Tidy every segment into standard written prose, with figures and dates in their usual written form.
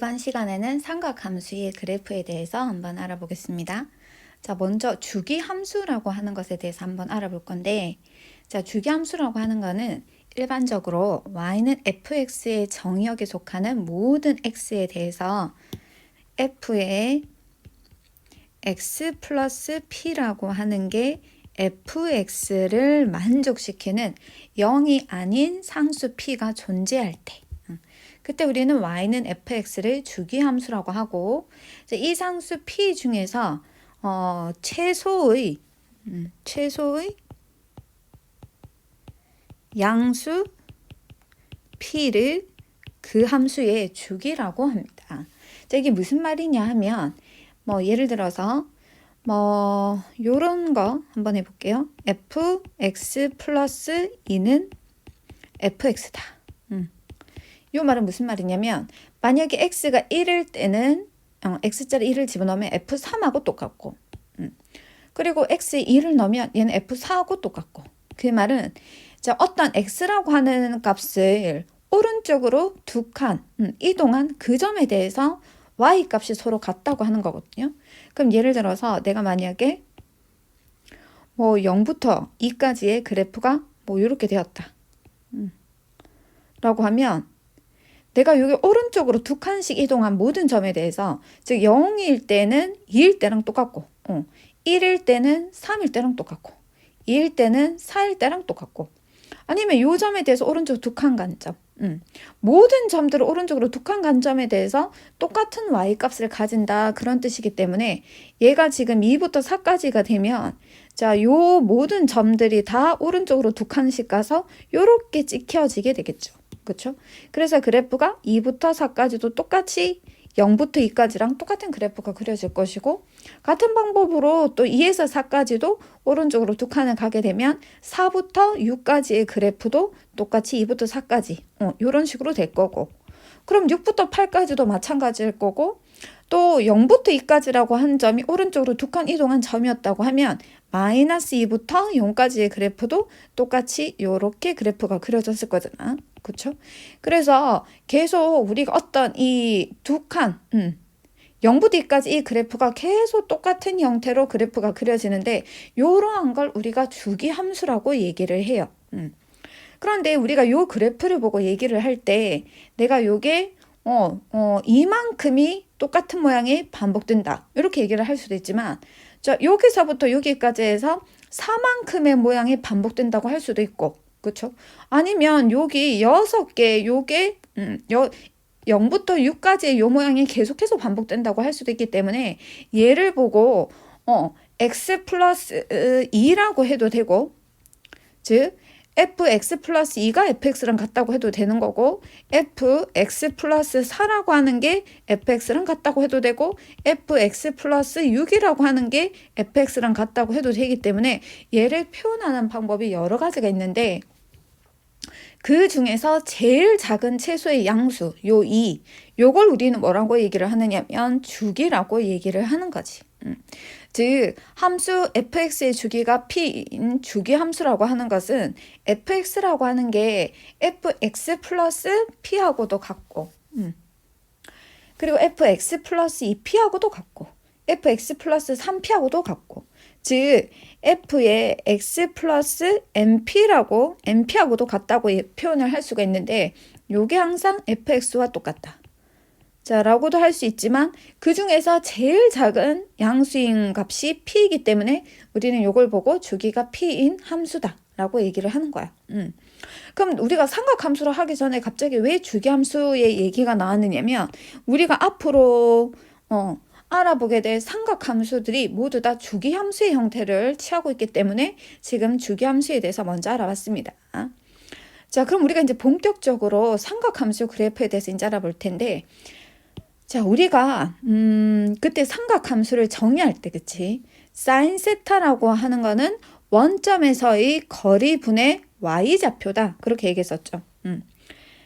이번 시간에는 삼각함수의 그래프에 대해서 한번 알아보겠습니다. 자, 먼저 주기함수라고 하는 것에 대해서 한번 알아볼 건데, 자, 주기함수라고 하는 거는 일반적으로 y는 fx의 정의역에 속하는 모든 x에 대해서 f의 x 플러스 p라고 하는 게 fx를 만족시키는 0이 아닌 상수 p가 존재할 때, 그때 우리는 y는 fx를 주기함수라고 하고, 이 상수 p 중에서 최소의 양수 p를 그 함수의 주기라고 합니다. 자, 이게 무슨 말이냐 하면, 예를 들어서 요런 거 한번 해볼게요. fx 플러스 2는 fx다. 요 말은 무슨 말이냐면, 만약에 x가 1일 때는 x자리 1을 집어넣으면 f3하고 똑같고, 그리고 x에 2를 넣으면 얘는 f4하고 똑같고, 그 말은 자, 어떤 x라고 하는 값을 오른쪽으로 두 칸 이동한 그 점에 대해서 y 값이 서로 같다고 하는 거거든요. 그럼 예를 들어서 내가 만약에 0부터 2까지의 그래프가 이렇게 되었다 라고 하면, 내가 여기 오른쪽으로 두 칸씩 이동한 모든 점에 대해서, 즉 0일 때는 2일 때랑 똑같고, 1일 때는 3일 때랑 똑같고, 2일 때는 4일 때랑 똑같고, 아니면 요 점에 대해서 오른쪽 두 칸 간점, 모든 점들을 오른쪽으로 두 칸 간점에 대해서 똑같은 y값을 가진다, 그런 뜻이기 때문에 얘가 지금 2부터 4까지가 되면, 자, 요 모든 점들이 다 오른쪽으로 두 칸씩 가서 요렇게 찍혀지게 되겠죠. 그렇죠? 그래서 그래프가 2부터 4까지도 똑같이 0부터 2까지랑 똑같은 그래프가 그려질 것이고, 같은 방법으로 또 2에서 4까지도 오른쪽으로 두 칸을 가게 되면 4부터 6까지의 그래프도 똑같이 2부터 4까지 이런 식으로 될 거고, 그럼 6부터 8까지도 마찬가지일 거고, 또 0부터 2까지라고 한 점이 오른쪽으로 두 칸 이동한 점이었다고 하면 마이너스 2부터 0까지의 그래프도 똑같이 이렇게 그래프가 그려졌을 거잖아. 그렇죠? 그래서 계속 우리가 어떤 이 두 칸, 0부터 2까지 이 그래프가 계속 똑같은 형태로 그래프가 그려지는데, 이러한 걸 우리가 주기함수라고 얘기를 해요. 그런데 우리가 요 그래프를 보고 얘기를 할 때, 내가 요게 이만큼이 똑같은 모양이 반복된다, 이렇게 얘기를 할 수도 있지만, 자, 여기서부터 여기까지 해서 4만큼의 모양이 반복된다고 할 수도 있고, 그렇죠? 아니면 여기 6개, 요게 0부터 6까지의 요 모양이 계속해서 반복된다고 할 수도 있기 때문에, 얘를 보고 x 플러스 2라고 해도 되고, 즉 fx 플러스 2가 fx랑 같다고 해도 되는 거고, fx 플러스 4라고 하는 게 fx랑 같다고 해도 되고, fx 플러스 6이라고 하는 게 fx랑 같다고 해도 되기 때문에, 얘를 표현하는 방법이 여러 가지가 있는데, 그 중에서 제일 작은 채소의 양수, 요 2, 요걸 우리는 뭐라고 얘기를 하느냐면 주기라고 얘기를 하는 거지. 즉 함수 fx의 주기가 p인 주기함수라고 하는 것은, fx라고 하는 게 fx 플러스 p하고도 같고, 그리고 fx 플러스 2p하고도 같고, fx 플러스 3p하고도 같고, 즉 f의 x 플러스 np하고도 같다고 표현을 할 수가 있는데, 요게 항상 fx와 똑같다, 자, 라고도 할 수 있지만, 그 중에서 제일 작은 양수인 값이 p이기 때문에 우리는 요걸 보고 주기가 p인 함수다 라고 얘기를 하는 거야. 그럼 우리가 삼각함수를 하기 전에 갑자기 왜 주기함수의 얘기가 나왔느냐면, 우리가 앞으로 알아보게 될 삼각함수들이 모두 다 주기함수의 형태를 취하고 있기 때문에 지금 주기함수에 대해서 먼저 알아봤습니다. 자, 그럼 우리가 이제 본격적으로 삼각함수 그래프에 대해서 이제 알아볼 텐데, 자, 우리가 그때 삼각함수를 정의할 때, 그치? 사인 세타라고 하는 거는 원점에서의 거리 분의 y좌표다, 그렇게 얘기했었죠.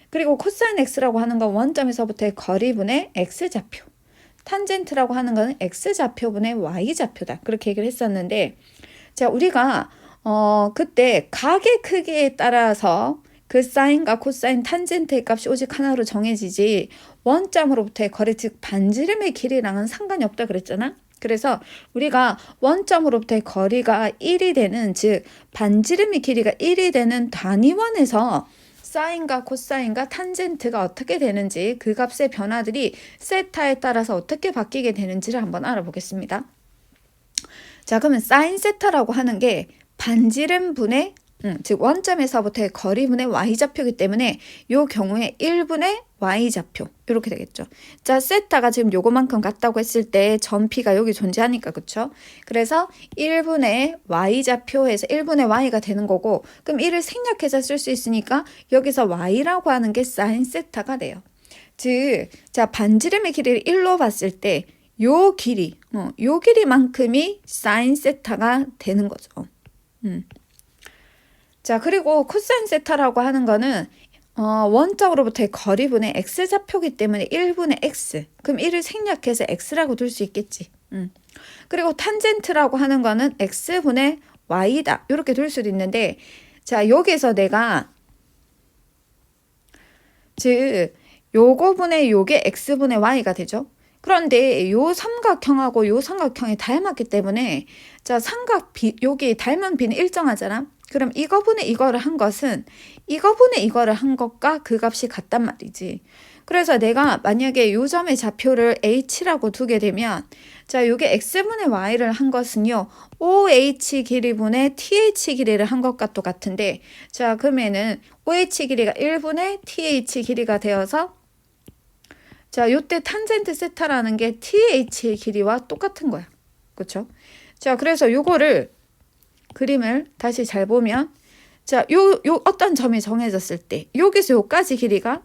그리고 코사인 x라고 하는 건 원점에서부터의 거리 분의 x좌표, 탄젠트라고 하는 거는 x좌표분의 y좌표다, 그렇게 얘기를 했었는데, 자, 우리가 그때 각의 크기에 따라서 그 사인과 코사인, 탄젠트의 값이 오직 하나로 정해지지 원점으로부터의 거리, 즉 반지름의 길이랑은 상관이 없다 그랬잖아. 그래서 우리가 원점으로부터의 거리가 1이 되는, 즉 반지름의 길이가 1이 되는 단위원에서 사인과 코사인과 탄젠트가 어떻게 되는지, 그 값의 변화들이 세타에 따라서 어떻게 바뀌게 되는지를 한번 알아보겠습니다. 자, 그러면 사인 세타라고 하는 게 반지름 분의 즉 원점에서부터의 거리분의 y좌표이기 때문에 요 경우에 1분의 y좌표 이렇게 되겠죠. 자, 세타가 지금 요거만큼 같다고 했을 때 점 P가 여기 존재하니까, 그쵸? 그래서 1분의 y좌표에서 1분의 y가 되는 거고, 그럼 1을 생략해서 쓸 수 있으니까 여기서 y라고 하는 게 사인 세타가 돼요. 즉, 자, 반지름의 길이를 1로 봤을 때 요 길이만큼이 사인 세타가 되는 거죠. 자, 그리고 코사인 세타라고 하는 거는 원점으로부터의 거리분의 x좌표이기 때문에 1분의 x. 그럼 1을 생략해서 x라고 둘 수 있겠지. 그리고 탄젠트라고 하는 거는 x분의 y다. 이렇게 둘 수도 있는데, 자, 여기서 내가 즉 요거분의 요게 x분의 y가 되죠. 그런데 요 삼각형하고 요 삼각형이 닮았기 때문에, 자, 여기 닮은 비는 일정하잖아. 그럼 이거분의 이거를 한 것은 이거분의 이거를 한 것과 그 값이 같단 말이지. 그래서 내가 만약에 요 점의 좌표를 h라고 두게 되면, 자, 요게 x분의 y를 한 것은요, OH 길이분의 TH 길이를 한 것과 똑같은데, 자, 그러면은 OH 길이가 1분의 TH 길이가 되어서, 자, 요때 탄젠트 세타라는 게 TH의 길이와 똑같은 거야. 그쵸? 자, 그래서 요거를 그림을 다시 잘 보면, 자, 요 어떤 점이 정해졌을 때, 여기서 요까지 길이가,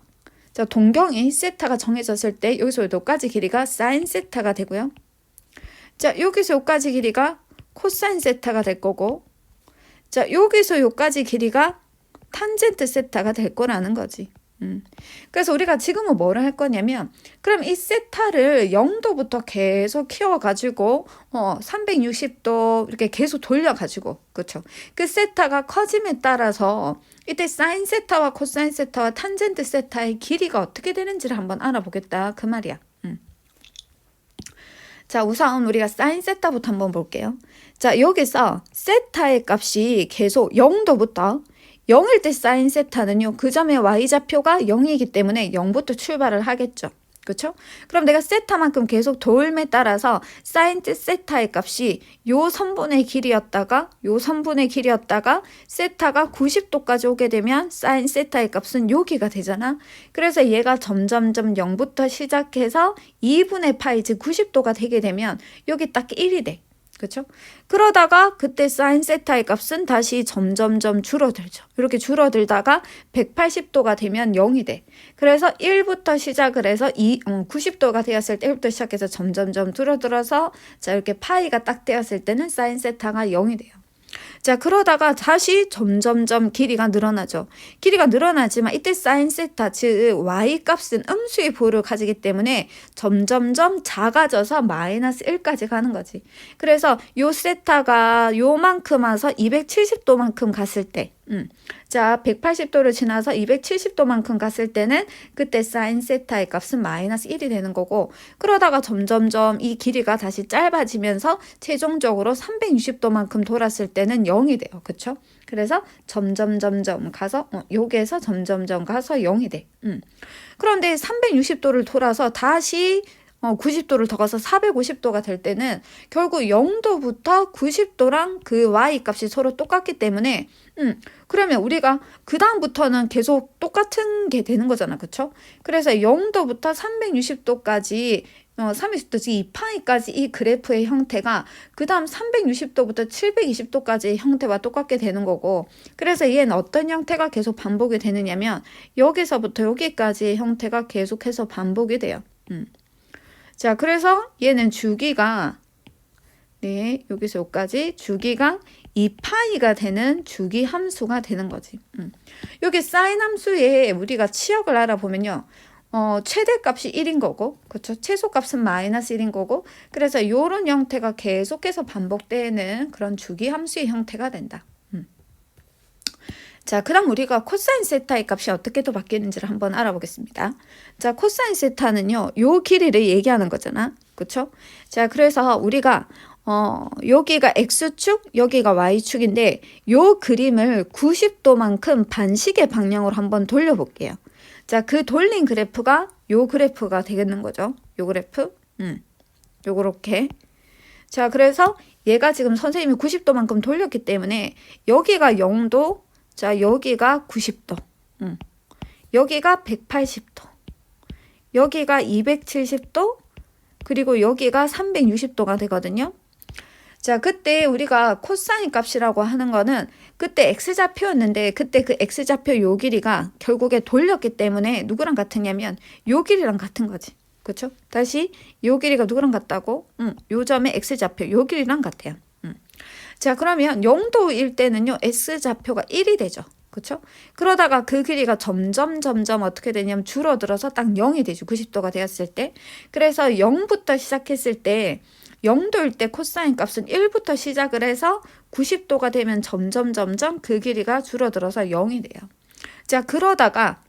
자, 동경이 세타가 정해졌을 때, 여기서 요까지 길이가 사인 세타가 되고요. 자, 여기서 요까지 길이가 코사인 세타가 될 거고, 자, 여기서 요까지 길이가 탄젠트 세타가 될 거라는 거지. 그래서 우리가 지금은 뭐를 할 거냐면, 그럼 이 세타를 0도부터 계속 키워가지고 360도 이렇게 계속 돌려가지고, 그쵸? 그 세타가 커짐에 따라서 이때 사인 세타와 코사인 세타와 탄젠트 세타의 길이가 어떻게 되는지를 한번 알아보겠다, 그 말이야. 자, 우선 우리가 사인 세타부터 한번 볼게요. 자, 여기서 세타의 값이 계속 0도부터 0일 때 사인 세타는요, 그 점의 y좌표가 0이기 때문에 0부터 출발을 하겠죠. 그렇죠? 그럼 내가 세타만큼 계속 돌매 따라서 사인 세타의 값이 요 선분의 길이였다가 요 선분의 길이었다가 세타가 90도까지 오게 되면 사인 세타의 값은 여기가 되잖아. 그래서 얘가 점점점 0부터 시작해서 2분의 파이, 즉 90도가 되게 되면 여기 딱 1이 돼. 그렇죠? 그러다가 그때 사인 세타의 값은 다시 점점점 줄어들죠. 이렇게 줄어들다가 180도가 되면 0이 돼. 그래서 1부터 시작을 해서 90도가 되었을 때 1부터 시작해서 점점점 줄어들어서, 자, 이렇게 파이가 딱 되었을 때는 사인 세타가 0이 돼요. 자, 그러다가 다시 점점점 길이가 늘어나죠. 길이가 늘어나지만 이때 사인 세타, 즉 y 값은 음수의 부호를 가지기 때문에 점점점 작아져서 마이너스 1까지 가는 거지. 그래서 요 세타가 요만큼 와서 270도만큼 갔을 때, 자, 180도를 지나서 270도만큼 갔을 때는 그때 사인 세타의 값은 마이너스 1이 되는 거고, 그러다가 점점점 이 길이가 다시 짧아지면서 최종적으로 360도만큼 돌았을 때는 0이 돼요. 그쵸? 그래서 점점점점 가서 여기에서 점점점 가서 0이 돼. 그런데 360도를 돌아서 다시 90도를 더 가서 450도가 될 때는 결국 0도부터 90도랑 그 y 값이 서로 똑같기 때문에 그러면 우리가 그 다음부터는 계속 똑같은 게 되는 거잖아. 그쵸? 그래서 0도부터 360도까지 360도, 즉 2파이까지 이 그래프의 형태가 그 다음 360도부터 720도까지의 형태와 똑같게 되는 거고, 그래서 얘는 어떤 형태가 계속 반복이 되느냐면 여기서부터 여기까지의 형태가 계속해서 반복이 돼요. 자, 그래서 얘는 주기가, 네, 여기서 여기까지 주기가 2파이가 되는 주기 함수가 되는 거지. 여기 사인 함수에 우리가 치역을 알아보면요, 최대값이 1인 거고, 그렇죠? 최소값은 마이너스 1인 거고, 그래서 이런 형태가 계속해서 반복되는 그런 주기 함수의 형태가 된다. 자, 그럼 우리가 코사인 세타의 값이 어떻게 또 바뀌는지를 한번 알아보겠습니다. 자, 코사인 세타는요, 요 길이를 얘기하는 거잖아. 그쵸? 자, 그래서 우리가 여기가 X축, 여기가 Y축인데 요 그림을 90도만큼 반시계 방향으로 한번 돌려볼게요. 자, 그 돌린 그래프가 요 그래프가 되겠는 거죠. 요 그래프. 요렇게. 자, 그래서 얘가 지금 선생님이 90도만큼 돌렸기 때문에 여기가 0도, 자, 여기가 90도, 여기가 180도, 여기가 270도, 그리고 여기가 360도가 되거든요. 자, 그때 우리가 코사인 값이라고 하는 거는 그때 x좌표였는데 그때 그 x좌표 요 길이가 결국에 돌렸기 때문에 누구랑 같으냐면 요 길이랑 같은 거지. 그쵸? 다시 요 길이가 누구랑 같다고? 요 점의 x좌표 요 길이랑 같아요. 자, 그러면 0도일 때는요 x좌표가 1이 되죠. 그쵸? 그러다가 그 길이가 점점 어떻게 되냐면 줄어들어서 딱 0이 되죠. 90도가 되었을 때. 그래서 0부터 시작했을 때 0도일 때 코사인 값은 1부터 시작을 해서 90도가 되면 점점 그 길이가 줄어들어서 0이 돼요. 자, 그러다가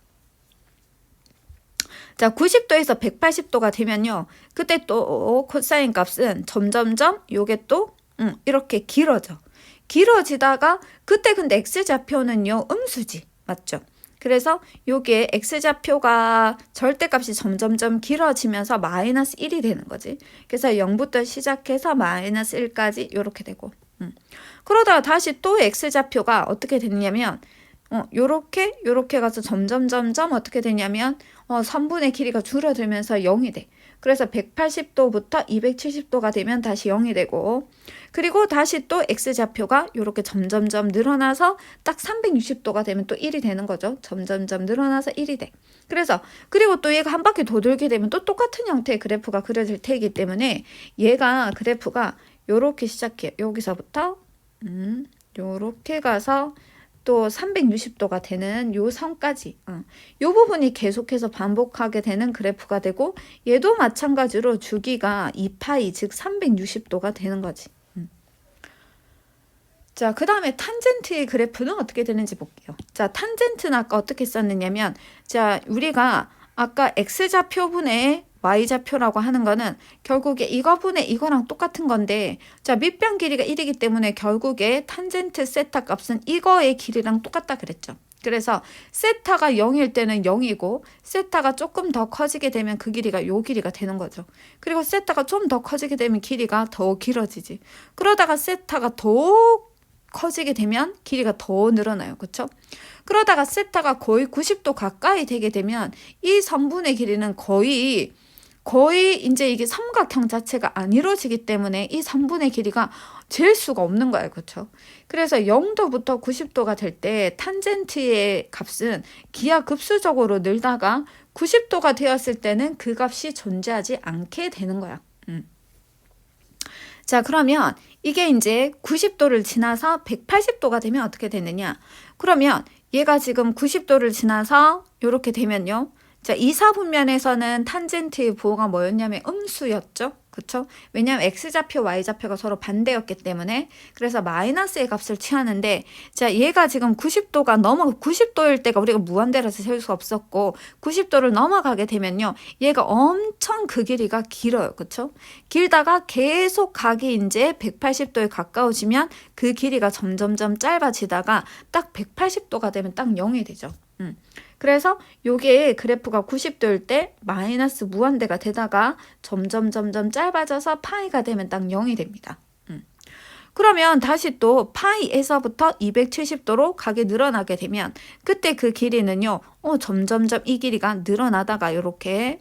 자, 90도에서 180도가 되면요. 그때 또 코사인 값은 점점 요게 또 이렇게 길어져. 길어지다가 그때 근데 x좌표는요. 음수지. 맞죠? 그래서 요게 x좌표가 절대값이 점점 길어지면서 마이너스 1이 되는 거지. 그래서 0부터 시작해서 마이너스 1까지 이렇게 되고. 그러다가 다시 또 x좌표가 어떻게 되냐면 요렇게 가서 점점 어떻게 되냐면 3분의 길이가 줄어들면서 0이 돼. 그래서 180도부터 270도가 되면 다시 0이 되고, 그리고 다시 또 x좌표가 이렇게 점점 늘어나서 딱 360도가 되면 또 1이 되는 거죠. 점점 늘어나서 1이 돼. 그래서 그리고 또 얘가 한 바퀴 더 돌게 되면 또 똑같은 형태의 그래프가 그려질 테기 때문에 얘가 그래프가 요렇게 시작해요. 여기서부터 요렇게 가서 또 360도가 되는 요 선까지 요 부분이 계속해서 반복하게 되는 그래프가 되고, 얘도 마찬가지로 주기가 2파이 즉 360도가 되는 거지. 자, 그 다음에 탄젠트의 그래프는 어떻게 되는지 볼게요. 자, 탄젠트는 아까 어떻게 썼느냐면, 자, 우리가 아까 x좌표분의 y좌표라고 하는 거는 결국에 이거분의 이거랑 똑같은 건데, 자, 밑변 길이가 1이기 때문에 결국에 탄젠트 세타 값은 이거의 길이랑 똑같다 그랬죠. 그래서 세타가 0일 때는 0이고 세타가 조금 더 커지게 되면 그 길이가 요 길이가 되는 거죠. 그리고 세타가 좀 더 커지게 되면 길이가 더 길어지지. 그러다가 세타가 더 커지게 되면 길이가 더 늘어나요. 그렇죠? 그러다가 세타가 거의 90도 가까이 되게 되면 이 선분의 길이는 거의 이제 이게 삼각형 자체가 안 이루어지기 때문에 이 선분의 길이가 잴 수가 없는 거예요. 그렇죠? 그래서 0도부터 90도가 될 때 탄젠트의 값은 기하급수적으로 늘다가 90도가 되었을 때는 그 값이 존재하지 않게 되는 거야. 자, 그러면 이게 이제 90도를 지나서 180도가 되면 어떻게 되느냐? 그러면 얘가 지금 90도를 지나서 이렇게 되면요. 자, 이사분면에서는 탄젠트의 부호가 뭐였냐면 음수였죠. 그쵸? 왜냐하면 x좌표, y좌표가 서로 반대였기 때문에. 그래서 마이너스의 값을 취하는데, 자, 얘가 지금 90도가 90도일 때가 우리가 무한대라서 세울 수 없었고, 90도를 넘어가게 되면요. 얘가 엄청 그 길이가 길어요. 그쵸? 길다가 계속 각이 이제 180도에 가까워지면 그 길이가 점점 짧아지다가 딱 180도가 되면 딱 0이 되죠. 그래서 요게 그래프가 90도일 때 마이너스 무한대가 되다가 점점 짧아져서 파이가 되면 딱 0이 됩니다. 그러면 다시 또 파이에서부터 270도로 각이 늘어나게 되면 그때 그 길이는요. 점점 이 길이가 늘어나다가 이렇게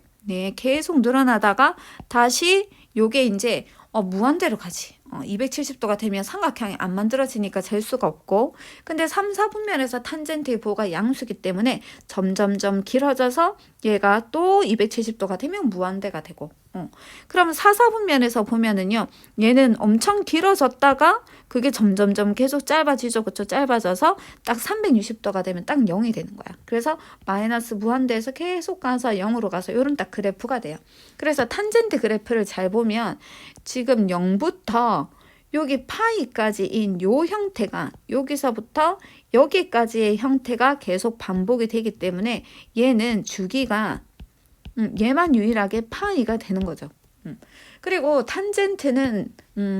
계속 늘어나다가 다시 요게 이제 무한대로 가지. 270도가 되면 삼각형이 안 만들어지니까 잴 수가 없고, 근데 3, 4분면에서 탄젠트의 부호가 양수기 때문에 점점 길어져서 얘가 또 270도가 되면 무한대가 되고, 그럼 4, 4분면에서 보면은요, 얘는 엄청 길어졌다가 그게 점점 계속 짧아지죠. 그쵸? 짧아져서 딱 360도가 되면 딱 0이 되는 거야. 그래서 마이너스 무한대에서 계속 가서 0으로 가서 요런 딱 그래프가 돼요. 그래서 탄젠트 그래프를 잘 보면 지금 0부터 여기 파이까지인 요 형태가 여기서부터 여기까지의 형태가 계속 반복이 되기 때문에 얘는 주기가 얘만 유일하게 파이가 되는 거죠. 그리고 탄젠트는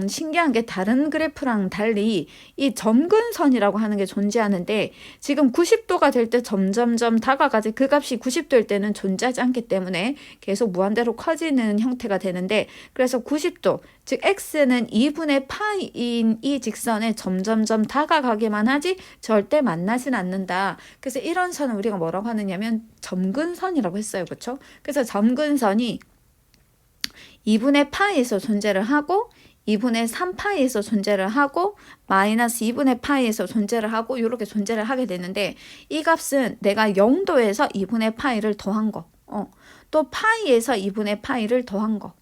신기한 게 다른 그래프랑 달리 이 점근선이라고 하는 게 존재하는데 지금 90도가 될 때 점점점 다가가지 그 값이 90도일 때는 존재하지 않기 때문에 계속 무한대로 커지는 형태가 되는데 그래서 90도 즉 x는 2분의 파이인 이 직선에 점점점 다가가기만 하지 절대 만나진 않는다. 그래서 이런 선을 우리가 뭐라고 하느냐면 점근선이라고 했어요. 그렇죠? 그래서 점근선이 2분의 파이에서 존재를 하고 2분의 3파이에서 존재를 하고 마이너스 2분의 파이에서 존재를 하고 이렇게 존재를 하게 되는데 이 값은 내가 0도에서 2분의 파이를 더한 거 또 파이에서 2분의 파이를 더한 거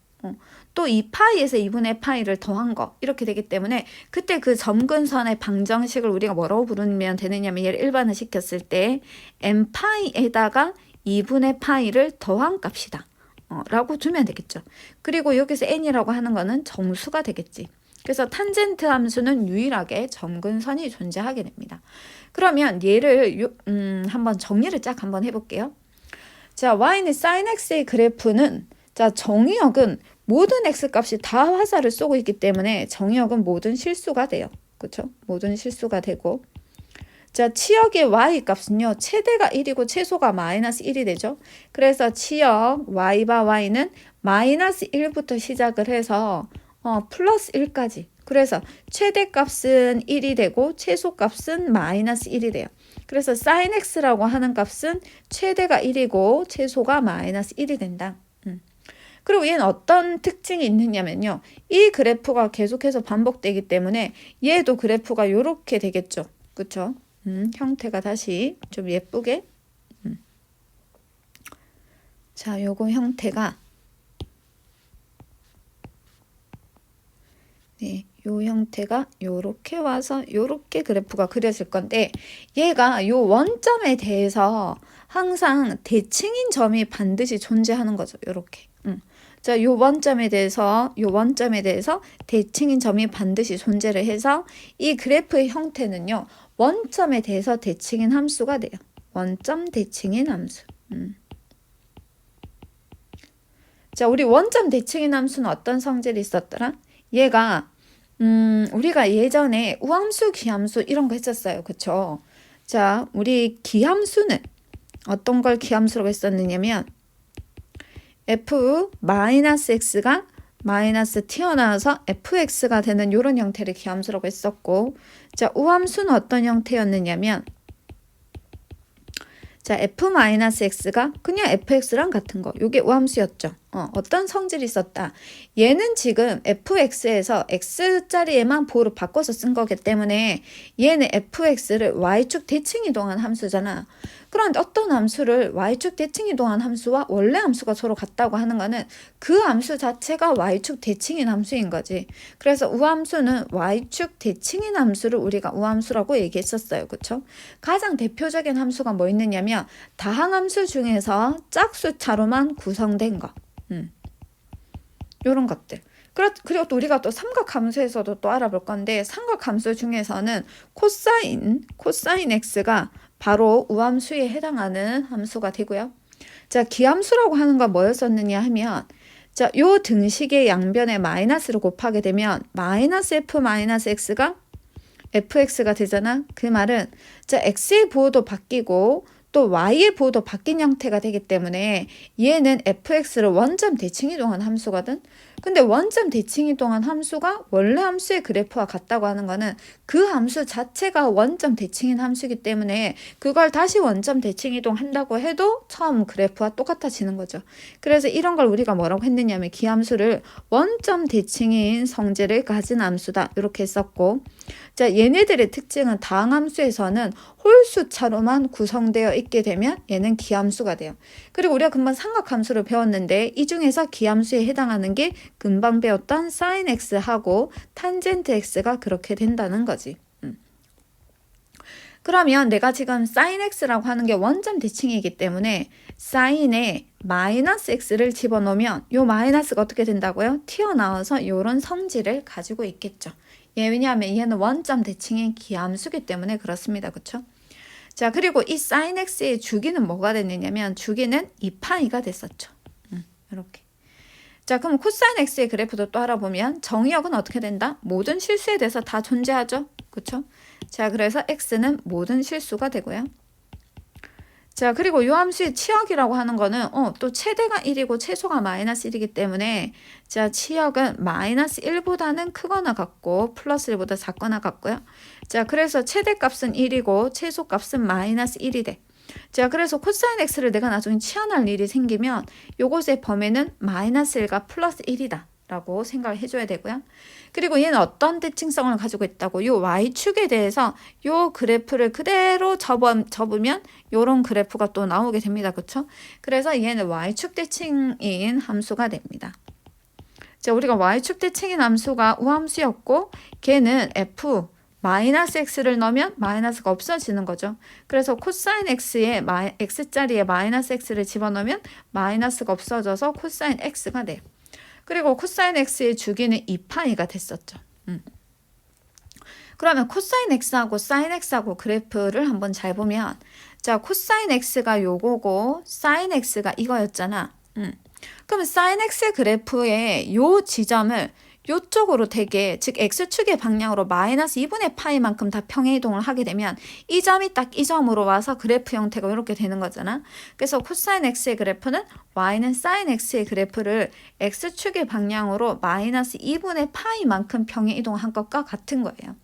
또 2파이에서 2분의 파이를 더한 거 이렇게 되기 때문에 그때 그 점근선의 방정식을 우리가 뭐라고 부르면 되느냐면 얘를 일반화 시켰을 때 n파이에다가 2분의 파이를 더한 값이다. 라고 주면 되겠죠. 그리고 여기서 n이라고 하는 거는 정수가 되겠지. 그래서 탄젠트 함수는 유일하게 점근선이 존재하게 됩니다. 그러면 얘를 한번 정리를 쫙 한번 해볼게요. 자, y는 sin x의 그래프는 자 정의역은 모든 x값이 다 화살을 쏘고 있기 때문에 정의역은 모든 실수가 돼요. 그렇죠? 모든 실수가 되고 자, 치역의 y값은요. 최대가 1이고 최소가 마이너스 1이 되죠. 그래서 치역 y바 y는 마이너스 1부터 시작을 해서 플러스 1까지. 그래서 최대값은 1이 되고 최소값은 마이너스 1이 돼요. 그래서 sin x라고 하는 값은 최대가 1이고 최소가 마이너스 1이 된다. 그리고 얘는 어떤 특징이 있느냐면요. 이 그래프가 계속해서 반복되기 때문에 얘도 그래프가 이렇게 되겠죠. 그렇죠? 형태가 다시 좀 예쁘게 자, 요거 형태가 네, 요 형태가 요렇게 와서 요렇게 그래프가 그려질 건데 얘가 요 원점에 대해서 항상 대칭인 점이 반드시 존재하는 거죠. 요렇게. 자, 요 원점에 대해서 대칭인 점이 반드시 존재를 해서 이 그래프의 형태는요. 원점에 대해서 대칭인 함수가 돼요. 원점 대칭인 함수. 자, 우리 원점 대칭인 함수는 어떤 성질이 있었더라? 얘가 우리가 예전에 우함수, 기함수 이런 거 했었어요. 그쵸? 자, 우리 기함수는 어떤 걸 기함수라고 했었느냐면 f-x가 마이너스 튀어나와서 fx가 되는 이런 형태를 기함수라고 했었고 자, 우함수는 어떤 형태였느냐면 자, f-x가 그냥 fx랑 같은 거. 이게 우함수였죠. 어떤 성질이 있었다. 얘는 지금 fx에서 x자리에만 보호를 바꿔서 쓴 거기 때문에 얘는 fx를 y축 대칭 이동한 함수잖아. 그런데 어떤 함수를 y축 대칭 이동한 함수와 원래 함수가 서로 같다고 하는 거는 그 함수 자체가 y축 대칭인 함수인 거지. 그래서 우함수는 y축 대칭인 함수를 우리가 우함수라고 얘기했었어요. 그렇죠? 가장 대표적인 함수가 뭐 있느냐면 다항함수 중에서 짝수차로만 구성된 거. 요런 것들. 그리고 또 우리가 또 삼각함수에서도 또 알아볼 건데 삼각함수 중에서는 코사인 x가 바로 우함수에 해당하는 함수가 되고요. 자, 기함수라고 하는 건 뭐였었느냐 하면 자, 요 등식의 양변에 마이너스를 곱하게 되면 마이너스 f-x가 fx가 되잖아. 그 말은 자, x의 보호도 바뀌고 또 y의 보호도 바뀐 형태가 되기 때문에 얘는 fx를 원점 대칭 이동한 함수거든. 근데 원점 대칭 이동한 함수가 원래 함수의 그래프와 같다고 하는 거는 그 함수 자체가 원점 대칭인 함수이기 때문에 그걸 다시 원점 대칭 이동한다고 해도 처음 그래프와 똑같아지는 거죠. 그래서 이런 걸 우리가 뭐라고 했느냐면 기함수를 원점 대칭인 성질을 가진 함수다. 이렇게 했었고 자, 얘네들의 특징은 다항함수에서는 홀수차로만 구성되어 있게 되면 얘는 기함수가 돼요. 그리고 우리가 금방 삼각함수를 배웠는데 이 중에서 기함수에 해당하는 게 금방 배웠던 sin x하고 탄젠트 x가 그렇게 된다는 거지. 그러면 내가 지금 sin x라고 하는 게 원점 대칭이기 때문에 sin에 마이너스 x를 집어넣으면 요 마이너스가 어떻게 된다고요? 튀어나와서 요런 성질을 가지고 있겠죠. 예, 왜냐하면 얘는 원점 대칭인 기함수기 때문에 그렇습니다. 그쵸? 자, 그리고 이 sin x의 주기는 뭐가 됐느냐면 주기는 2파이가 됐었죠. 이렇게. 자, 그럼 코사인 x의 그래프도 또 알아보면 정의역은 어떻게 된다? 모든 실수에 대해서 다 존재하죠. 그쵸? 자, 그래서 x는 모든 실수가 되고요. 자, 그리고 요 함수의 치역이라고 하는 거는 또 최대가 1이고 최소가 마이너스 1이기 때문에 자, 치역은 마이너스 1보다는 크거나 같고 플러스 1보다 작거나 같고요. 자, 그래서 최대값은 1이고 최소값은 마이너스 1이 돼. 자, 그래서 코사인 x를 내가 나중에 치환할 일이 생기면 요것의 범위는 마이너스 1과 플러스 1이다 라고 생각을 해줘야 되고요. 그리고 얘는 어떤 대칭성을 가지고 있다고? 요 y축에 대해서 요 그래프를 그대로 접으면 요런 그래프가 또 나오게 됩니다. 그쵸? 그래서 얘는 y축 대칭인 함수가 됩니다. 자, 우리가 y축 대칭인 함수가 우함수였고 걔는 f 마이너스 x를 넣으면 마이너스가 없어지는 거죠. 그래서 코사인 x에 x자리에 마이너스 x를 집어넣으면 마이너스가 없어져서 코사인 x가 돼요. 그리고 코사인 x의 주기는 2파이가 됐었죠. 그러면 코사인 x하고 사인 x하고 그래프를 한번 잘 보면 자, 코사인 x가 요거고 사인 x가 이거였잖아. 그럼 사인 x의 그래프의 요 지점을 요쪽으로 되게 즉 x축의 방향으로 마이너스 2분의 파이만큼 다 평행이동을 하게 되면 이 점이 딱 이 점으로 와서 그래프 형태가 이렇게 되는 거잖아. 그래서 코사인 x의 그래프는 y는 사인 x의 그래프를 x축의 방향으로 마이너스 2분의 파이만큼 평행이동한 것과 같은 거예요.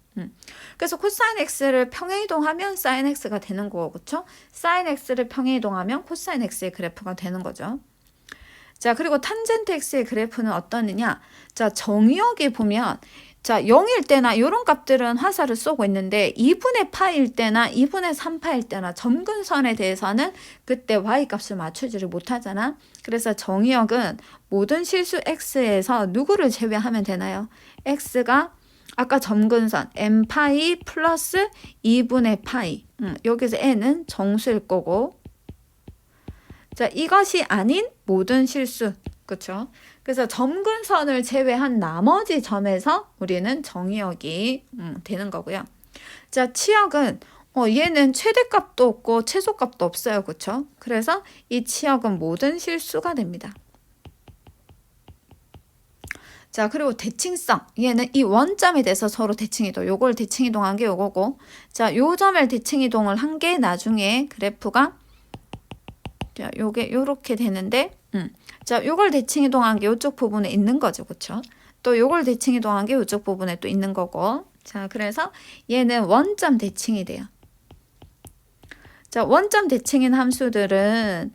그래서 코사인 x를 평행이동하면 사인 x가 되는 거고, 그렇죠? 사인 x를 평행이동하면 코사인 x의 그래프가 되는 거죠. 자, 그리고 탄젠트 x의 그래프는 어떠느냐? 자, 정의역에 보면 자, 0일 때나 이런 값들은 화살을 쏘고 있는데 2분의 파일 때나 2분의 3파일 때나 점근선에 대해서는 그때 y값을 맞추지를 못하잖아. 그래서 정의역은 모든 실수 x에서 누구를 제외하면 되나요? x가 아까 점근선 m파이 플러스 2분의 파이 여기서 n은 정수일 거고 자, 이것이 아닌 모든 실수. 그쵸? 그래서 점근선을 제외한 나머지 점에서 우리는 정의역이 되는 거고요. 자, 치역은 얘는 최대값도 없고 최소값도 없어요. 그쵸? 그래서 이 치역은 모든 실수가 됩니다. 자, 그리고 대칭성. 얘는 이 원점에 대해서 서로 대칭이동. 요걸 대칭이동한 게 요거고. 자, 요 점을 대칭이동을 한 게 나중에 그래프가 자, 요게 요렇게 되는데 자, 요걸 대칭이동한 게 요쪽 부분에 있는 거죠. 그쵸? 또 요걸 대칭이동한 게 요쪽 부분에 또 있는 거고. 자, 그래서 얘는 원점 대칭이 돼요. 자, 원점 대칭인 함수들은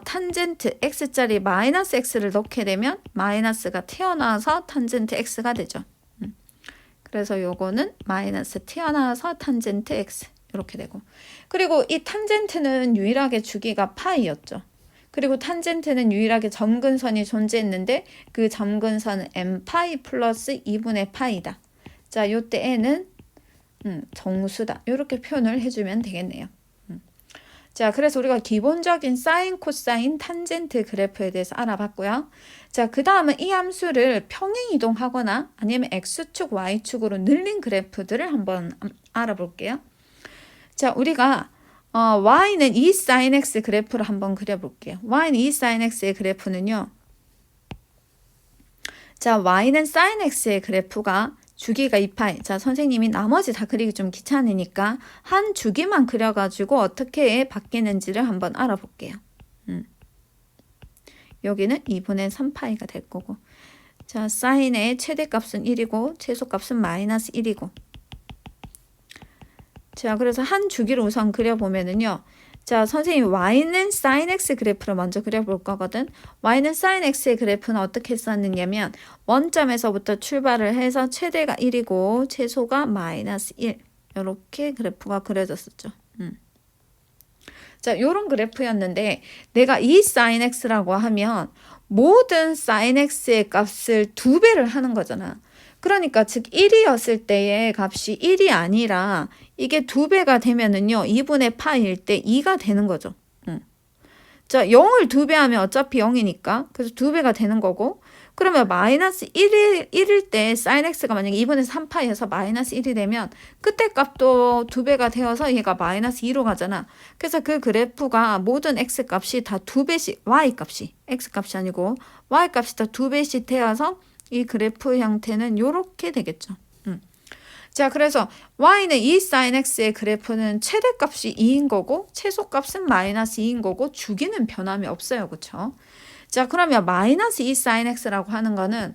탄젠트 x짜리 마이너스 x를 넣게 되면 마이너스가 튀어나와서 탄젠트 x가 되죠. 그래서 요거는 마이너스 튀어나와서 탄젠트 x 이렇게 되고 그리고 이 탄젠트는 유일하게 주기가 파이였죠. 그리고 탄젠트는 유일하게 점근선이 존재했는데 그 점근선은 m파이 플러스 2분의 파이다. 자, 요때 n은 정수다. 이렇게 표현을 해주면 되겠네요. 자, 그래서 우리가 기본적인 사인, 코사인, 탄젠트 그래프에 대해서 알아봤고요. 자, 그 다음은 이 함수를 평행이동하거나 아니면 x축, y축으로 늘린 그래프들을 한번 알아볼게요. 자, 우리가 y는 2 sin x 그래프를 한번 그려볼게요. y는 2 sin x의 그래프는요. 자, y는 sin x의 그래프가 주기가 2파이. 자, 선생님이 나머지 다 그리기 좀 귀찮으니까 한 주기만 그려가지고 어떻게 바뀌는지를 한번 알아볼게요. 여기는 2분의 3파이가 될 거고. 자, sin의 최대값은 1이고 최소값은 마이너스 1이고. 자, 그래서 한 주기를 우선 그려보면은요. 자, 선생님 y는 sin x 그래프를 먼저 그려볼 거거든. y는 sin x의 그래프는 어떻게 썼느냐면 원점에서부터 출발을 해서 최대가 1이고 최소가 마이너스 1 이렇게 그래프가 그려졌었죠. 자, 요런 그래프였는데 내가 이 sin x라고 하면 모든 sin x의 값을 2배를 하는 거잖아. 그러니까 즉 1이었을 때의 값이 1이 아니라 이게 2배가 되면은요 2분의 파일 때 2가 되는 거죠. 자, 0을 2배 하면 어차피 0이니까 그래서 2배가 되는 거고 그러면 마이너스 1일 때 sin x가 만약에 2분의 3파이에서 마이너스 1이 되면 그때 값도 2배가 되어서 얘가 마이너스 2로 가잖아. 그래서 그 그래프가 모든 x 값이 다 2배씩 y 값이 x 값이 아니고 y 값이 다 2배씩 되어서 이 그래프 형태는 요렇게 되겠죠. 자, 그래서 y는 이 sin x의 그래프는 최대값이 2인 거고 최소값은 마이너스 2인 거고 주기는 변함이 없어요. 그쵸? 자, 그러면 마이너스 2 sin x라고 하는 거는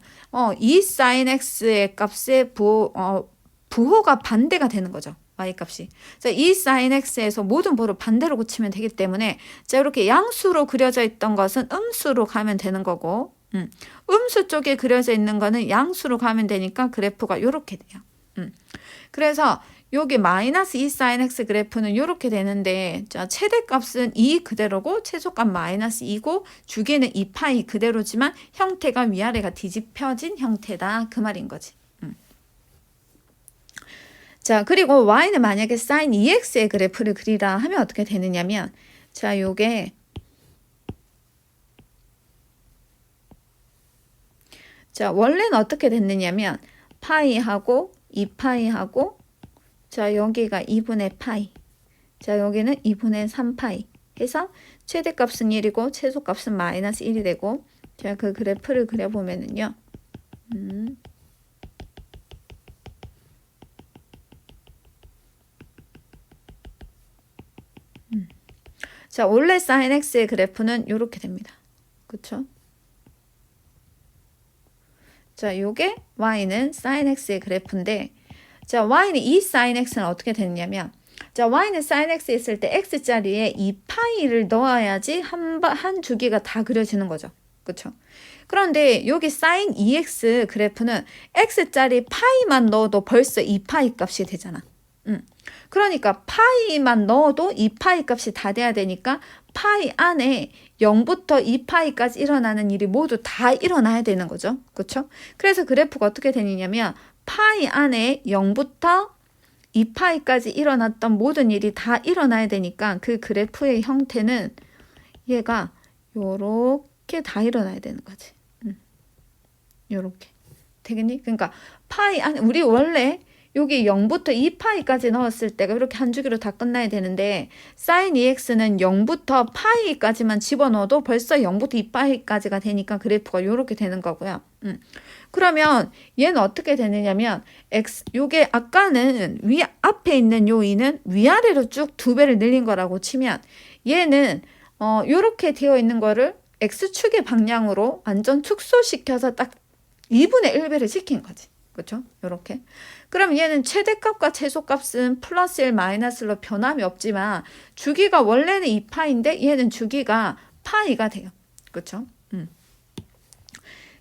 이 sin x의 값의 부호가 반대가 되는 거죠. y 값이. 자, 이 sin x에서 모든 부호를 반대로 고치면 되기 때문에 자, 이렇게 양수로 그려져 있던 것은 음수로 가면 되는 거고 음수 쪽에 그려져 있는 거는 양수로 가면 되니까 그래프가 이렇게 돼요. 그래서 여기 마이너스 2 sin x 그래프는 이렇게 되는데 자, 최대값은 2 그대로고 최소값 마이너스 2고 주기는 2파이 그대로지만 형태가 위아래가 뒤집혀진 형태다 그 말인 거지. 자, 그리고 y는 만약에 sin 2x의 그래프를 그리라 하면 어떻게 되느냐면 자, 요게 자, 원래는 어떻게 됐느냐면 파이하고 2파이하고 자, 여기가 2분의 파이. 자, 여기는 2분의 3파이. 해서 최대값은 1이고 최소값은 마이너스 1이 되고 자, 그 그래프를 그려보면은요. 자, 원래 sin x의 그래프는 이렇게 됩니다. 그쵸? 자, 요게 y는 sin x의 그래프인데 자, y는 이 sin x는 어떻게 되느냐면 자, y는 sin x 있을 때 x자리에 2파이를 넣어야지 한 주기가 다 그려지는 거죠. 그쵸? 그런데 여기 sin 2x 그래프는 x자리 파이만 넣어도 벌써 2파이 값이 되잖아. 그러니까 파이만 넣어도 2파이 값이 다 돼야 되니까 파이 안에 0부터 2파이까지 일어나는 일이 모두 다 일어나야 되는 거죠. 그렇죠? 그래서 그래프가 어떻게 되느냐면 파이 안에 0부터 2파이까지 일어났던 모든 일이 다 일어나야 되니까 그 그래프의 형태는 얘가 요렇게 다 일어나야 되는 거지. 요렇게. 되겠니? 그러니까 파이 안에 우리 원래 여기 0부터 2파이까지 넣었을 때가 이렇게 한 주기로 다 끝나야 되는데 sin 2x는 0부터 파이까지만 집어넣어도 벌써 0부터 2파이까지가 되니까 그래프가 이렇게 되는 거고요. 그러면 얘는 어떻게 되느냐면 요게 아까는 앞에 있는 요 2는 위아래로 쭉 2배를 늘린 거라고 치면 얘는 요렇게 되어 있는 거를 x축의 방향으로 완전 축소시켜서 딱 2분의 1배를 시킨 거지. 그렇죠? 요렇게. 그럼 얘는 최대값과 최소값은 플러스 1 마이너스 1로 변함이 없지만 주기가 원래는 2파인데 얘는 주기가 파이가 돼요. 그렇죠?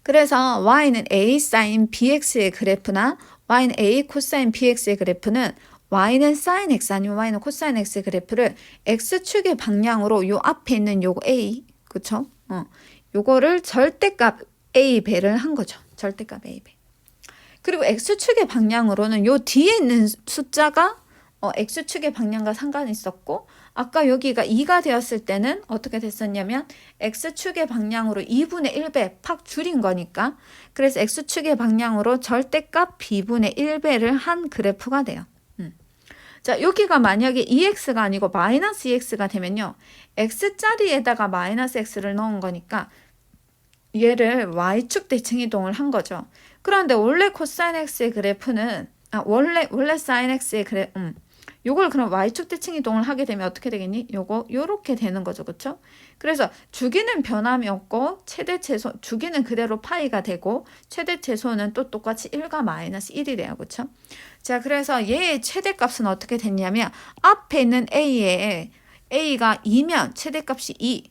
그래서 y는 a sin bx의 그래프나 y는 a 코사인 bx의 그래프는 y는 sin x 아니면 y는 코사인 x의 그래프를 x축의 방향으로 요 앞에 있는 요거 a 그쵸? 요거를 절대값 a 배를 한 거죠. 절대값 a 배. 그리고 x축의 방향으로는 요 뒤에 있는 숫자가 x축의 방향과 상관이 있었고 아까 여기가 2가 되었을 때는 어떻게 됐었냐면 x축의 방향으로 2분의 1배 팍 줄인 거니까 그래서 x축의 방향으로 절대값 b분의 1배를 한 그래프가 돼요. 자, 여기가 만약에 2x가 아니고 마이너스 2x가 되면요. x자리에다가 마이너스 x를 넣은 거니까 얘를 y축 대칭 이동을 한 거죠. 그런데 원래 코사인 x의 그래프는 원래 sin x의 요걸 그럼 y축 대칭 이동을 하게 되면 어떻게 되겠니? 요거 요렇게 되는 거죠. 그렇죠? 그래서 주기는 변함이 없고 최대 최소 주기는 그대로 파이가 되고 최대 최소는 또 똑같이 1과 마이너스 1이래요. 그렇죠? 자, 그래서 얘의 최대값은 어떻게 됐냐면 앞에 있는 a가 2면 최대값이 2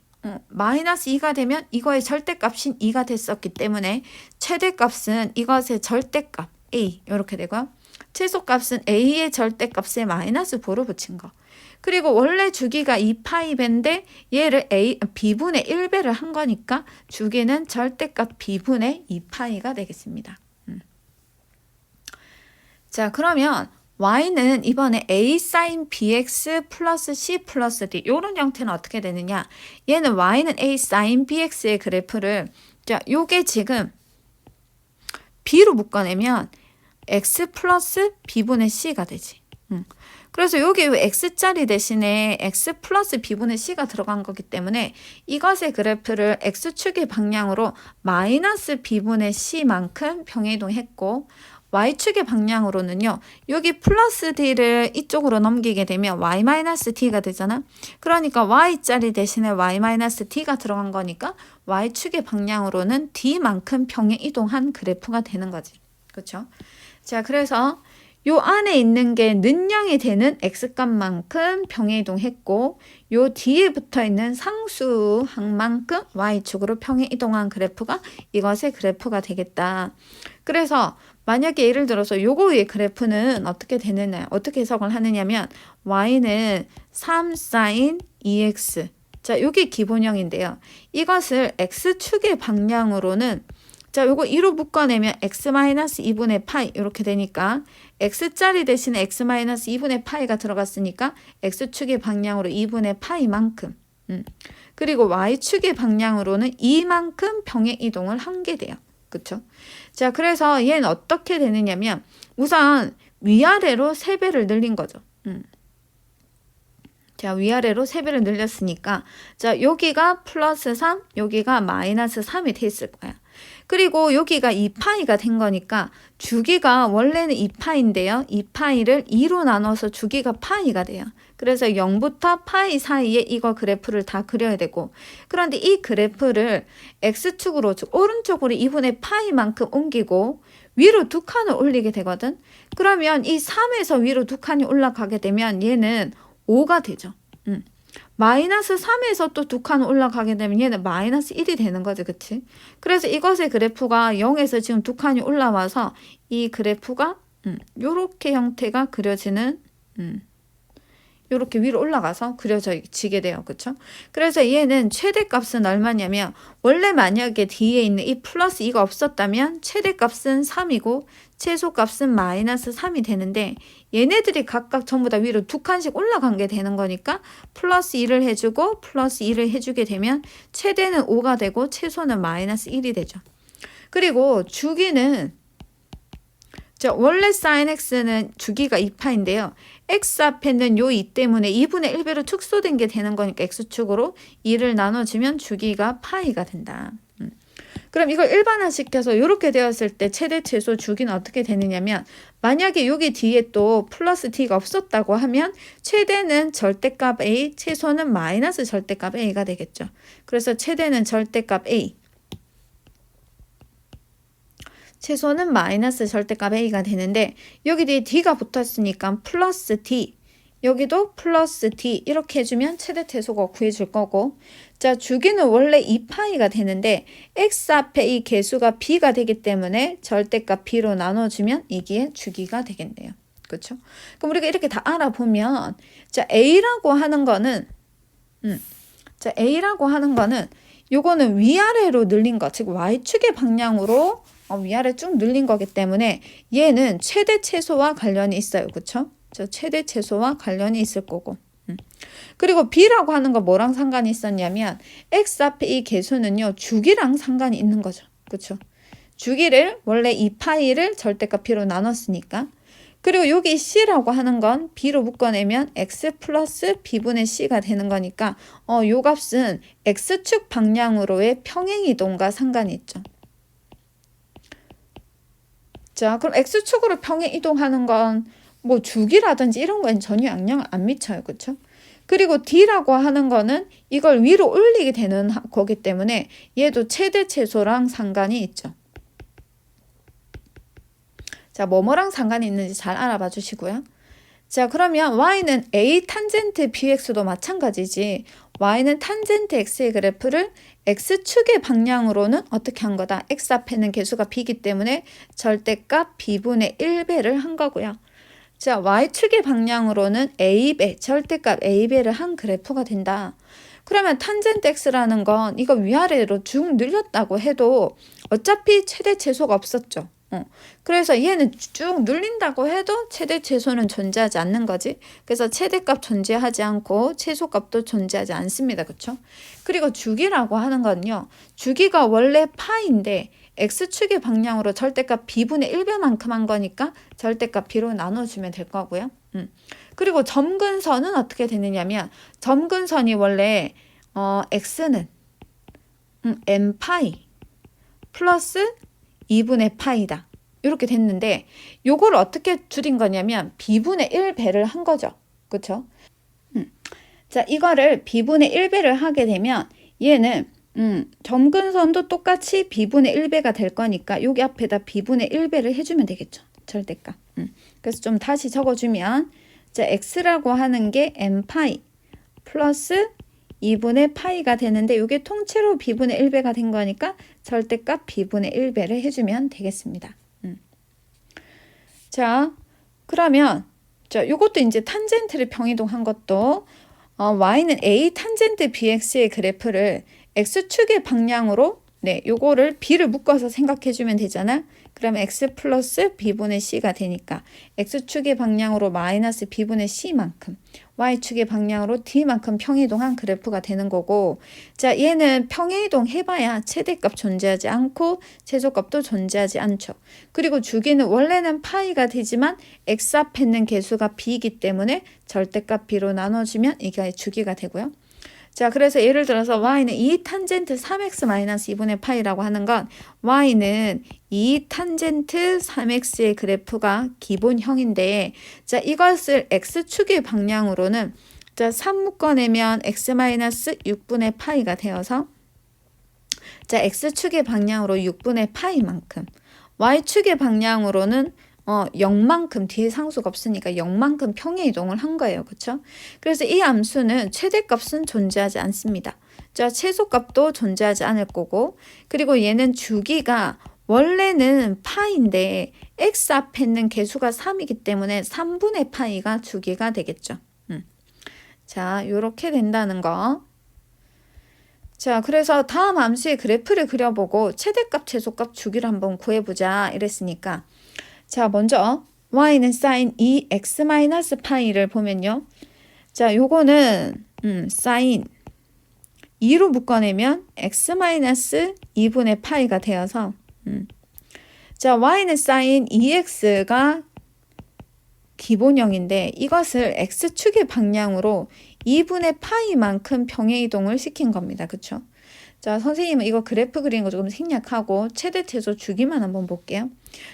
마이너스 2가 되면 이거의 절대값인 2가 됐었기 때문에 최대값은 이것의 절대값 a 이렇게 되고요. 최소값은 a의 절대값에 마이너스 보로 붙인 거. 그리고 원래 주기가 2파이배인데 얘를 b분의 1배를 한 거니까 주기는 절대값 b분의 2파이가 되겠습니다. 자, 그러면 y는 이번에 a sin bx 플러스 c 플러스 d 이런 형태는 어떻게 되느냐? 얘는 y는 a sin bx의 그래프를 자, 요게 지금 b로 묶어내면 x 플러스 b분의 c가 되지. 그래서 여기 x짜리 대신에 x 플러스 b분의 c가 들어간 거기 때문에 이것의 그래프를 x축의 방향으로 마이너스 b분의 c만큼 평행이동했고 y축의 방향으로는요. 여기 플러스 d를 이쪽으로 넘기게 되면 y 마이너스 d가 되잖아. 그러니까 y짜리 대신에 y 마이너스 d가 들어간 거니까 y축의 방향으로는 d만큼 평행이동한 그래프가 되는 거지. 그렇죠? 자, 그래서 요 안에 있는 게 는영이 되는 x값만큼 평행이동했고 요 뒤에 붙어 있는 상수항만큼 y축으로 평행이동한 그래프가 이것의 그래프가 되겠다. 그래서 만약에 예를 들어서 요거의 그래프는 어떻게 되느냐, 어떻게 해석을 하느냐면 y는 3 sin 2x. 자, 요게 기본형인데요. 이것을 x축의 방향으로는 자, 요거 2로 묶어내면 x-2분의 파이 이렇게 되니까 x짜리 대신에 x-2분의 파이가 들어갔으니까 x축의 방향으로 2분의 파이만큼 그리고 y축의 방향으로는 2만큼 평행이동을 한 게 돼요. 그쵸? 자, 그래서 얘는 어떻게 되느냐면 우선 위아래로 3배를 늘린 거죠. 자, 위아래로 3배를 늘렸으니까 자, 여기가 플러스 3, 여기가 마이너스 3이 돼 있을 거야. 그리고 여기가 2파이가 된 거니까 주기가 원래는 2파인데요. 2파이를 2로 나눠서 주기가 파이가 돼요. 그래서 0부터 파이 사이에 이거 그래프를 다 그려야 되고 그런데 이 그래프를 x축으로 즉 오른쪽으로 2분의 파이만큼 옮기고 위로 2칸을 올리게 되거든. 그러면 이 3에서 위로 2칸이 올라가게 되면 얘는 5가 되죠. 마이너스 3에서 또 2칸 올라가게 되면 얘는 마이너스 1이 되는 거지. 그치? 그래서 이것의 그래프가 0에서 지금 2칸이 올라와서 이 그래프가 요렇게 형태가 그려지는 요렇게 위로 올라가서 그려지게 돼요. 그쵸? 그래서 얘는 최대값은 얼마냐면 원래 만약에 뒤에 있는 이 플러스 2가 없었다면 최대값은 3이고 최소값은 마이너스 3이 되는데 얘네들이 각각 전부 다 위로 2칸씩 올라간 게 되는 거니까 플러스 2를 해주고 플러스 2를 해주게 되면 최대는 5가 되고 최소는 마이너스 1이 되죠. 그리고 주기는 자, 원래 sin x는 주기가 2파인데요. x 앞에는 요 2 때문에 2분의 1배로 축소된 게 되는 거니까 x축으로 2를 나눠주면 주기가 파이가 된다. 그럼 이걸 일반화시켜서 이렇게 되었을 때 최대 최소 주기는 어떻게 되느냐면 만약에 여기 뒤에 또 플러스 t가 없었다고 하면 최대는 절대값 a, 최소는 마이너스 절대값 a가 되겠죠. 그래서 최대는 절대값 a, 최소는 마이너스 절대값 a가 되는데 여기 뒤에 d가 붙었으니까 플러스 d, 여기도 플러스 d 이렇게 해주면 최대 최소가 구해줄 거고 자, 주기는 원래 2파이가 되는데 x 앞에 이 개수가 b가 되기 때문에 절대값 b로 나눠주면 이게 주기가 되겠네요. 그렇죠? 그럼 우리가 이렇게 다 알아보면 자, a라고 하는 거는 자, a라고 하는 거는 요거는 위아래로 늘린 거, 즉 y축의 방향으로 위아래 쭉 늘린 거기 때문에 얘는 최대 최소와 관련이 있어요. 그쵸? 저 최대 최소와 관련이 있을 거고. 그리고 b라고 하는 거 뭐랑 상관이 있었냐면 x 앞에 이 개수는요. 주기랑 상관이 있는 거죠. 그쵸? 주기를 원래 2파이를 절대값 b로 나눴으니까. 그리고 여기 c라고 하는 건 b로 묶어내면 x 플러스 b분의 c가 되는 거니까 요 값은 x축 방향으로의 평행이동과 상관이 있죠. 자, 그럼 x축으로 평행 이동하는 건 뭐 주기라든지 이런 거엔 전혀 영향을 안 미쳐요. 그렇죠? 그리고 d라고 하는 거는 이걸 위로 올리게 되는 거기 때문에 얘도 최대 최소랑 상관이 있죠. 자, 뭐뭐랑 상관이 있는지 잘 알아봐 주시고요. 자, 그러면 y는 a 탄젠트 bx도 마찬가지지. y는 탄젠트 x의 그래프를 x축의 방향으로는 어떻게 한 거다? x 앞에는 개수가 b이기 때문에 절대값 b분의 1배를 한 거고요. 자, y축의 방향으로는 a배, 절대값 a배를 한 그래프가 된다. 그러면 탄젠트 x라는 건 이거 위아래로 쭉 늘렸다고 해도 어차피 최대 최소가 없었죠. 그래서 얘는 쭉 눌린다고 해도 최대 최소는 존재하지 않는 거지. 그래서 최대값 존재하지 않고 최소값도 존재하지 않습니다. 그렇죠? 그리고 주기라고 하는 건요. 주기가 원래 파인데 x축의 방향으로 절대값 b분의 1배만큼 한 거니까 절대값 b로 나눠주면 될 거고요. 그리고 점근선은 어떻게 되느냐면 점근선이 원래 x는 n파이 플러스 2분의 파이다. 이렇게 됐는데 요걸 어떻게 줄인 거냐면 b분의 1배를 한 거죠. 그쵸? 자, 이거를 b분의 1배를 하게 되면 얘는 점근선도 똑같이 b분의 1배가 될 거니까 여기 앞에다 b분의 1배를 해주면 되겠죠. 절대값. 그래서 좀 다시 적어주면 자, x라고 하는 게 n파이 플러스 2분의 파이가 되는데 이게 통째로 b분의 1배가 된 거니까 절대값 b분의 1배를 해주면 되겠습니다. 자, 그러면 자, 요것도 이제 탄젠트를 평이동한 것도 y는 a 탄젠트 bx의 그래프를 x축의 방향으로 요거를 b를 묶어서 생각해 주면 되잖아. 그러면 x 플러스 b분의 c가 되니까 x축의 방향으로 마이너스 b분의 c만큼 y축의 방향으로 d만큼 평이동한 그래프가 되는 거고, 자, 얘는 평이동 해봐야 최대값 존재하지 않고 최소값도 존재하지 않죠. 그리고 주기는 원래는 파이가 되지만 x 앞에 있는 개수가 b이기 때문에 절대값 b로 나눠주면 이게 주기가 되고요. 자, 그래서 예를 들어서 y는 2 탄젠트 3x 마이너스 2분의 파이라고 하는 건 y는 2 탄젠트 3x의 그래프가 기본형인데, 자, 이것을 x축의 방향으로는 자, 3 묶어내면 x 마이너스 6분의 파이가 되어서 자, x축의 방향으로 6분의 파이만큼, y축의 방향으로는 0만큼 뒤에 상수가 없으니까 0만큼 평행 이동을 한 거예요. 그렇죠? 그래서 이 함수는 최대값은 존재하지 않습니다. 자, 최소값도 존재하지 않을 거고, 그리고 얘는 주기가 원래는 파인데 x 앞에 있는 개수가 3이기 때문에 3분의 파이가 주기가 되겠죠. 자, 요렇게 된다는 거. 자, 그래서 다음 함수의 그래프를 그려보고 최대값, 최소값, 주기를 한번 구해보자 이랬으니까, 자, 먼저 y는 sin 2x 마이너스 파이를 보면요. 자, 요거는 sin 2로 묶어내면 x 마이너스 2분의 파이가 되어서 자, y는 sin 2x가 기본형인데 이것을 x축의 방향으로 2분의 파이만큼 평행이동을 시킨 겁니다. 그쵸? 자, 선생님은 이거 그래프 그리는 거 조금 생략하고 최대 최소 주기만 한번 볼게요.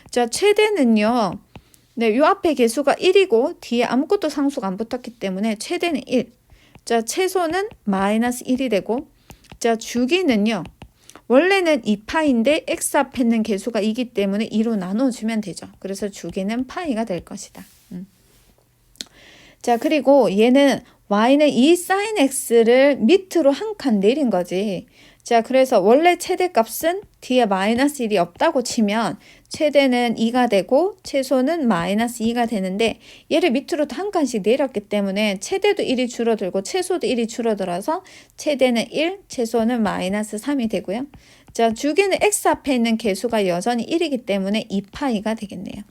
자, 최대는요. 요 앞에 개수가 1이고 뒤에 아무것도 상수가 안 붙었기 때문에 최대는 1. 자, 최소는 마이너스 1이 되고, 자, 주기는요. 원래는 2파인데 x 앞에 있는 개수가 2기 때문에 2로 나눠주면 되죠. 그래서 주기는 파이가 될 것이다. 자, 그리고 얘는 y는 2 sin x를 밑으로 한 칸 내린 거지. 자, 그래서 원래 최대값은 뒤에 마이너스 1이 없다고 치면 최대는 2가 되고 최소는 마이너스 2가 되는데 얘를 밑으로 한 칸씩 내렸기 때문에 최대도 1이 줄어들고 최소도 1이 줄어들어서 최대는 1, 최소는 마이너스 3이 되고요. 자, 주기는 x 앞에 있는 개수가 여전히 1이기 때문에 2파이가 되겠네요.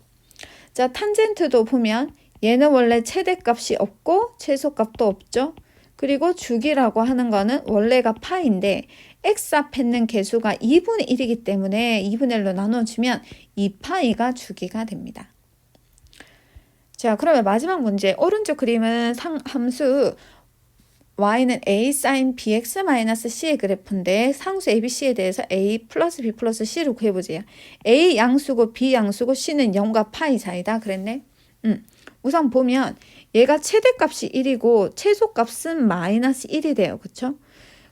자, 탄젠트도 보면 얘는 원래 최대값이 없고 최소값도 없죠. 그리고 주기라고 하는 거는 원래가 파인데 x 앞에 있는 개수가 2분의 1이기 때문에 2분의 1로 나눠주면 2파이가 주기가 됩니다. 자, 그러면 마지막 문제. 오른쪽 그림은 함수 y는 a sin bx 마이너스 c의 그래프인데 상수 abc에 대해서 a 플러스 b 플러스 c를 구해보세요. a 양수고 b 양수고 c는 0과 파이 사이다 그랬네. 우선 보면 얘가 최대값이 1이고 최소값은 마이너스 1이 돼요. 그쵸?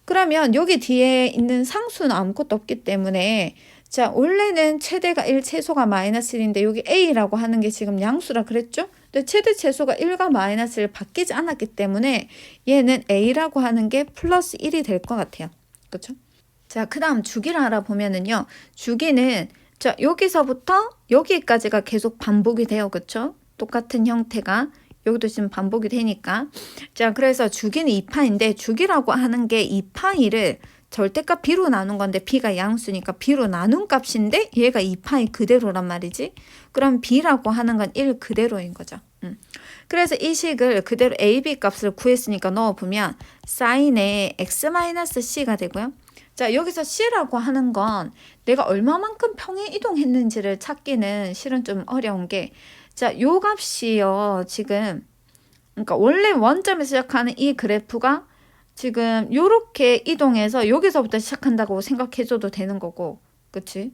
그러면 여기 뒤에 있는 상수는 아무것도 없기 때문에 자, 원래는 최대가 1, 최소가 마이너스 1인데 여기 a라고 하는 게 지금 양수라 그랬죠? 근데 최대 최소가 1과 마이너스 1 바뀌지 않았기 때문에 얘는 a라고 하는 게 플러스 1이 될 것 같아요. 그쵸? 자, 그 다음 주기를 알아보면은요. 주기는 자, 여기서부터 여기까지가 계속 반복이 돼요. 그쵸? 똑같은 형태가 여기도 지금 반복이 되니까. 자, 그래서 주기는 2파인데 주기라고 하는 게 2파이를 절대값 b로 나눈 건데 b가 양수니까 b로 나눈 값인데 얘가 2파이 그대로란 말이지. 그럼 b라고 하는 건 1 그대로인 거죠. 그래서 이 식을 그대로 a, b 값을 구했으니까 넣어보면 sin의 x-c가 되고요. 자, 여기서 C라고 하는 건 내가 얼마만큼 평행 이동했는지를 찾기는 실은 좀 어려운 게, 자, 요 값이요. 지금, 그러니까 원래 원점에서 시작하는 이 그래프가 지금 요렇게 이동해서 여기서부터 시작한다고 생각해줘도 되는 거고, 그치?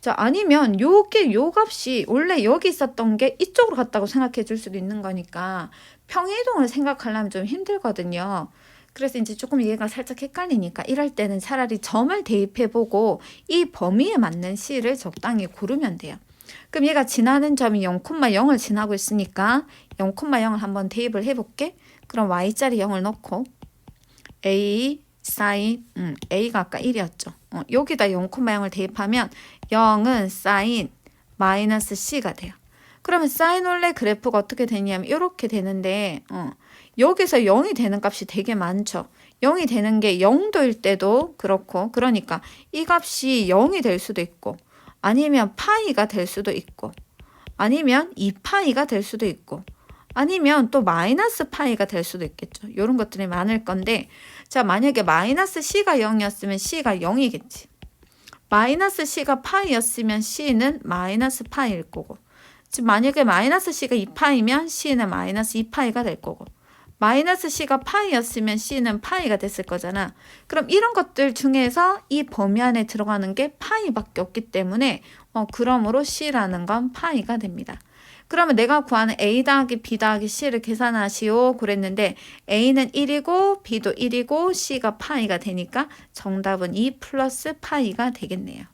자, 아니면 요게 요 값이 원래 여기 있었던 게 이쪽으로 갔다고 생각해 줄 수도 있는 거니까 평행이동을 생각하려면 좀 힘들거든요. 그래서 이제 조금 이해가 살짝 헷갈리니까 이럴 때는 차라리 점을 대입해보고 이 범위에 맞는 C를 적당히 고르면 돼요. 그럼 얘가 지나는 점이 0,0을 지나고 있으니까 0,0을 한번 대입을 해볼게. 그럼 Y자리 0을 넣고 A 사인, A가 아까 1이었죠. 여기다 0,0을 대입하면 0은 사인 마이너스 C가 돼요. 그러면 사인 원래 그래프가 어떻게 되냐면 이렇게 되는데 여기서 0이 되는 값이 되게 많죠. 0이 되는 게 0도일 때도 그렇고, 그러니까 이 값이 0이 될 수도 있고, 아니면 파이가 될 수도 있고, 아니면 2파이가 될 수도 있고, 아니면 또 마이너스 파이가 될 수도 있겠죠. 이런 것들이 많을 건데, 자, 만약에 마이너스 C가 0이었으면 C가 0이겠지. 마이너스 C가 파이였으면 C는 마이너스 파이일 거고, 즉 만약에 마이너스 C가 2파이면 C는 마이너스 2파이가 될 거고, 마이너스 C가 파이였으면 C는 파이가 됐을 거잖아. 그럼 이런 것들 중에서 이 범위 안에 들어가는 게 파이밖에 없기 때문에 그러므로 C라는 건 파이가 됩니다. 그러면 내가 구하는 A 더하기 B 더하기 C를 계산하시오 그랬는데 A는 1이고 B도 1이고 C가 파이가 되니까 정답은 2 플러스 파이가 되겠네요.